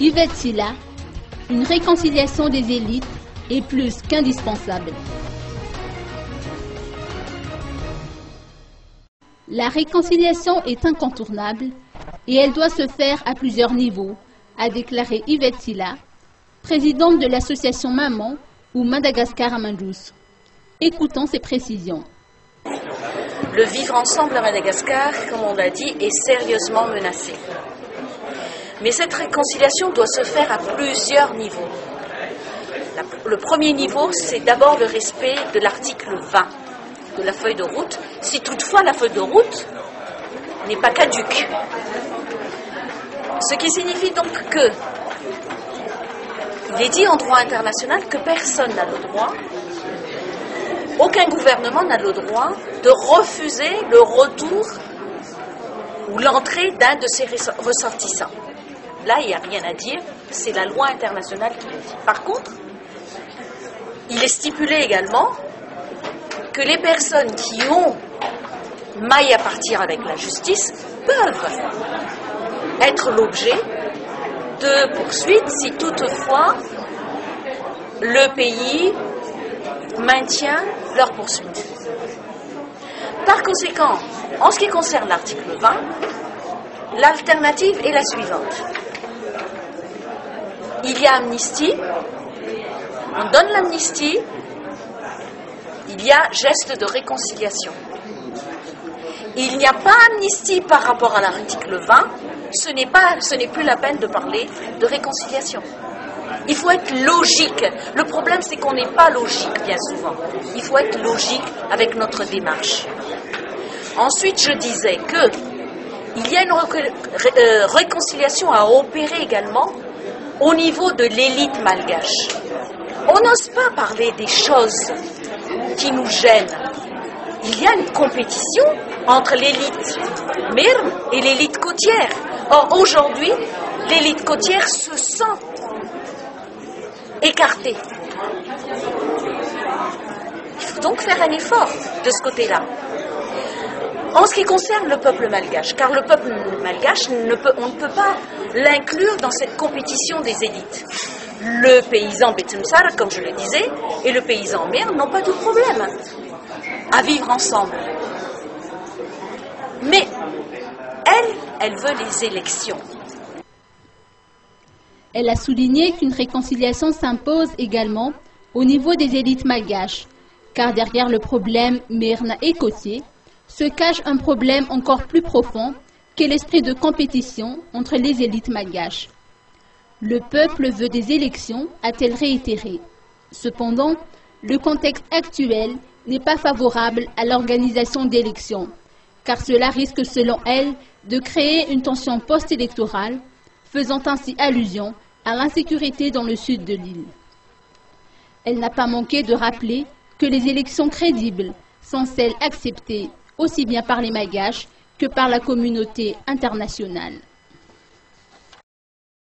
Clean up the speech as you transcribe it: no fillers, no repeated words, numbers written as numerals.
Yvette Silla, une réconciliation des élites est plus qu'indispensable. La réconciliation est incontournable et elle doit se faire à plusieurs niveaux, a déclaré Yvette Silla, présidente de l'association Maman ou Madagascar à Mandjous. Écoutons ses précisions. Le vivre ensemble à Madagascar, comme on l'a dit, est sérieusement menacé. Mais cette réconciliation doit se faire à plusieurs niveaux. Le premier niveau, c'est d'abord le respect de l'article 20 de la feuille de route, si toutefois la feuille de route n'est pas caduque. Ce qui signifie donc que il est dit en droit international que personne n'a le droit, aucun gouvernement n'a le droit de refuser le retour ou l'entrée d'un de ses ressortissants. Là, il n'y a rien à dire, c'est la loi internationale qui le dit. Par contre, il est stipulé également que les personnes qui ont maille à partir avec la justice peuvent être l'objet de poursuites si toutefois le pays maintient leur poursuite. Par conséquent, en ce qui concerne l'article 20, l'alternative est la suivante. Il y a amnistie, on donne l'amnistie, il y a geste de réconciliation. Il n'y a pas amnistie par rapport à l'article 20, ce n'est plus la peine de parler de réconciliation. Il faut être logique. Le problème, c'est qu'on n'est pas logique bien souvent. Il faut être logique avec notre démarche. Ensuite, je disais qu'il y a une réconciliation à opérer également au niveau de l'élite malgache. On n'ose pas parler des choses qui nous gênent. Il y a une compétition entre l'élite Mirn et l'élite côtière. Or, aujourd'hui, l'élite côtière se sent écartée. Il faut donc faire un effort de ce côté-là. En ce qui concerne le peuple malgache, car le peuple malgache, on ne peut pas l'inclure dans cette compétition des élites. Le paysan Betumsar, comme je le disais, et le paysan Mirn n'ont pas de problème à vivre ensemble. Mais elle veut les élections. Elle a souligné qu'une réconciliation s'impose également au niveau des élites malgaches, car derrière le problème Mirn et côtier se cache un problème encore plus profond qu'est l'esprit de compétition entre les élites malgaches. Le peuple veut des élections, a-t-elle réitéré. Cependant, le contexte actuel n'est pas favorable à l'organisation d'élections, car cela risque, selon elle, de créer une tension post-électorale, faisant ainsi allusion à l'insécurité dans le sud de l'île. Elle n'a pas manqué de rappeler que les élections crédibles sont celles acceptées aussi bien par les Malgaches que par la communauté internationale.